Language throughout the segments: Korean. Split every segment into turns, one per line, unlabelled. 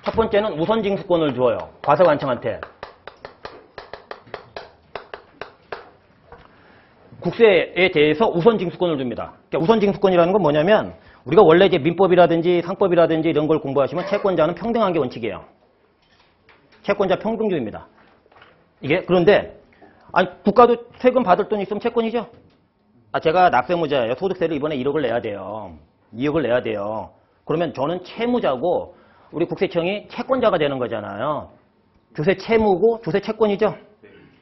첫 번째는 우선 징수권을 줘요. 과세관청한테. 국세에 대해서 우선 징수권을 줍니다. 그러니까 우선 징수권이라는 건 뭐냐면 우리가 원래 이제 민법이라든지 상법이라든지 이런 걸 공부하시면 채권자는 평등한 게 원칙이에요. 채권자 평등주의입니다. 이게 그런데 아니 국가도 세금 받을 돈 있으면 채권이죠. 제가 납세무자예요. 소득세를 이번에 1억을 내야 돼요. 2억을 내야 돼요. 그러면 저는 채무자고 우리 국세청이 채권자가 되는 거잖아요. 주세 채무고 주세 채권이죠.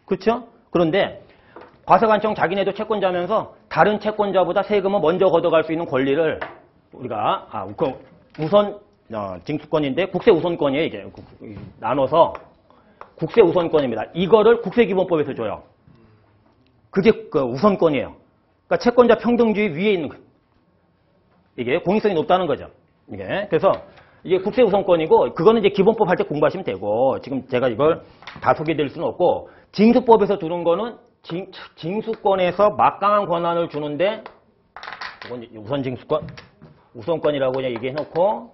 그렇죠? 그런데 과세관청 자기네도 채권자면서 다른 채권자보다 세금을 먼저 걷어갈 수 있는 권리를 우리가 우선 징수권인데 국세 우선권이에요. 이게 나눠서 국세 우선권입니다. 이거를 국세기본법에서 줘요. 그게 그 우선권이에요. 그러니까 채권자 평등주의 위에 있는 거. 이게 공익성이 높다는 거죠. 이게 그래서 이게 국세 우선권이고 그거는 이제 기본법 할 때 공부하시면 되고 지금 제가 이걸 다 소개해드릴 수는 없고 징수법에서 두는 거는 징수권에서 막강한 권한을 주는데 이건 우선 징수권 우선권이라고 그냥 얘기해놓고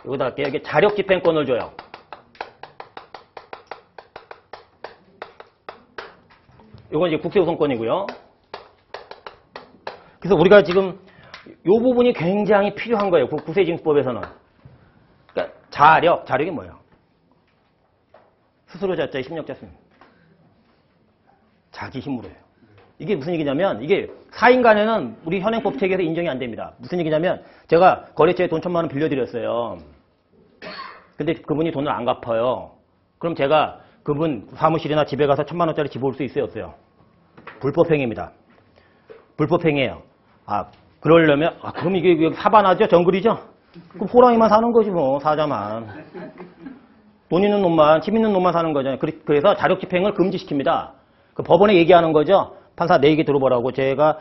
여기다 할게요. 이게 자력집행권을 줘요. 이건 이제 국세 우선권이고요. 그래서 우리가 지금 이 부분이 굉장히 필요한 거예요. 국세징수법에서는. 그러니까 자력이 뭐예요? 스스로 자자의 심력자습니다. 자기 힘으로 해요. 이게 무슨 얘기냐면 이게 사인간에는 우리 현행법 체계에서 인정이 안 됩니다. 무슨 얘기냐면 제가 거래처에 돈 1,000만 원 빌려드렸어요. 근데 그분이 돈을 안 갚아요. 그럼 제가 그분 사무실이나 집에 가서 1,000만 원짜리 집어올 수 있어요? 없어요? 불법행위입니다. 불법행위예요. 그러려면 그럼 이게 사반하죠? 정글이죠? 그럼 호랑이만 사는 거지 뭐 사자만. 돈 있는 놈만 힘 있는 놈만 사는 거잖아요. 그래서 자력집행을 금지시킵니다. 그 법원에 얘기하는 거죠. 판사 내 얘기 들어보라고. 제가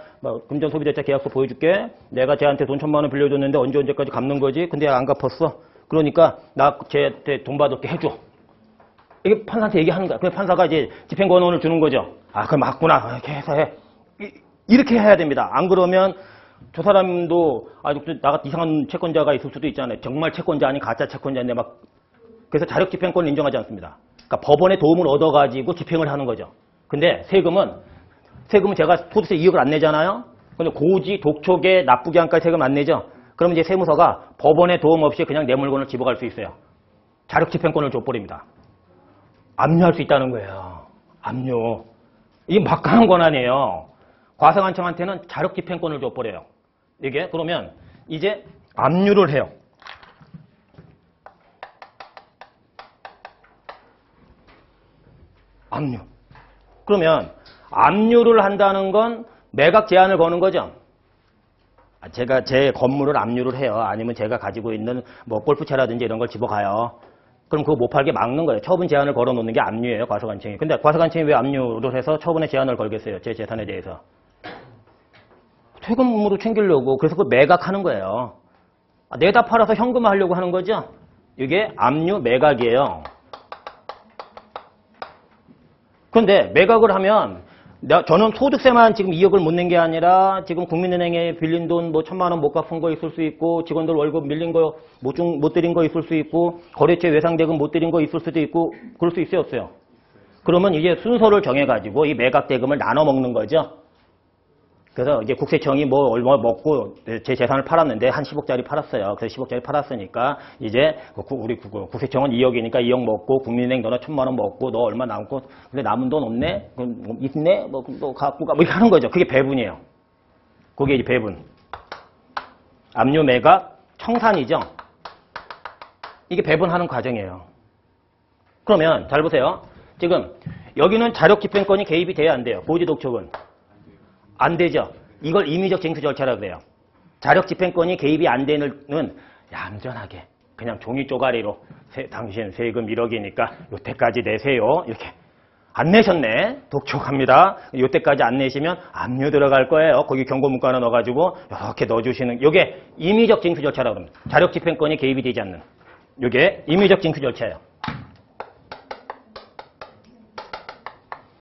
금전소비자차 계약서 보여줄게. 내가 쟤한테 돈 1,000만 원 빌려줬는데 언제까지 갚는 거지? 근데 안 갚았어. 그러니까 나 쟤한테 돈 받을게 해줘. 이게 판사한테 얘기하는 거야. 그래서 판사가 이제 집행권한을 주는 거죠. 그럼 맞구나. 이렇게 해서 해. 이렇게 해야 됩니다. 안 그러면 저 사람도 나 같은 이상한 채권자가 있을 수도 있잖아요. 정말 채권자 아닌 가짜 채권자인데 막 그래서 자력집행권을 인정하지 않습니다. 그러니까 법원의 도움을 얻어가지고 집행을 하는 거죠. 근데 세금은 제가 소득세 2억을 안 내잖아요. 근데 고지, 독촉에 나쁘게 한까지 세금 안 내죠. 그러면 이제 세무서가 법원의 도움 없이 그냥 내 물건을 집어갈 수 있어요. 자력집행권을 줘버립니다. 압류할 수 있다는 거예요. 압류. 이게 막강한 권한이에요. 과세관청한테는 자력집행권을 줘버려요. 이게 그러면 이제 압류를 해요. 압류. 그러면 압류를 한다는 건 매각 제한을 거는 거죠. 제가 제 건물을 압류를 해요. 아니면 제가 가지고 있는 뭐 골프채라든지 이런 걸 집어가요. 그럼 그거 못 팔게 막는 거예요. 처분 제한을 걸어놓는 게 압류예요. 과세관청이. 근데 과세관청이 왜 압류를 해서 처분의 제한을 걸겠어요. 제 재산에 대해서. 퇴금으로 챙기려고. 그래서 그걸 매각하는 거예요. 내다 팔아서 현금화하려고 하는 거죠. 이게 압류 매각이에요. 그런데 매각을 하면 저는 소득세만 지금 2억을 못 낸 게 아니라 지금 국민은행에 빌린 돈 뭐 1,000만 원 못 갚은 거 있을 수 있고 직원들 월급 밀린 거 못 드린 거 있을 수 있고 거래처 외상대금 못 드린 거 있을 수도 있고 그럴 수 있어요? 없어요? 그러면 이제 순서를 정해가지고 이 매각대금을 나눠 먹는 거죠. 그래서 이제 국세청이 뭐 얼마 먹고 제 재산을 팔았는데 한 10억짜리 팔았어요. 그래서 10억짜리 팔았으니까 이제 우리 국세청은 2억이니까 2억 먹고 국민은행 너나 1,000만 원 먹고 너 얼마 남고 근데 남은 돈 없네? 그럼 있네? 뭐 너 갖고 가? 뭐 이렇게 하는 거죠. 그게 배분이에요. 그게 이제 배분. 압류 매각 청산이죠. 이게 배분하는 과정이에요. 그러면 잘 보세요. 지금 여기는 자력집행권이 개입이 돼야 안 돼요. 고지 독촉은. 안 되죠. 이걸 임의적 징수 절차라고 그래요. 자력집행권이 개입이 안 되는 얌전하게 그냥 종이 쪼가리로 당신 세금 1억이니까 요때까지 내세요. 이렇게. 안 내셨네. 독촉합니다. 요때까지 안 내시면 압류 들어갈 거예요. 거기 경고문구 하나 넣어가지고 이렇게 넣어주시는 이게 임의적 징수 절차라고 합니다. 자력집행권이 개입이 되지 않는 이게 임의적 징수 절차예요.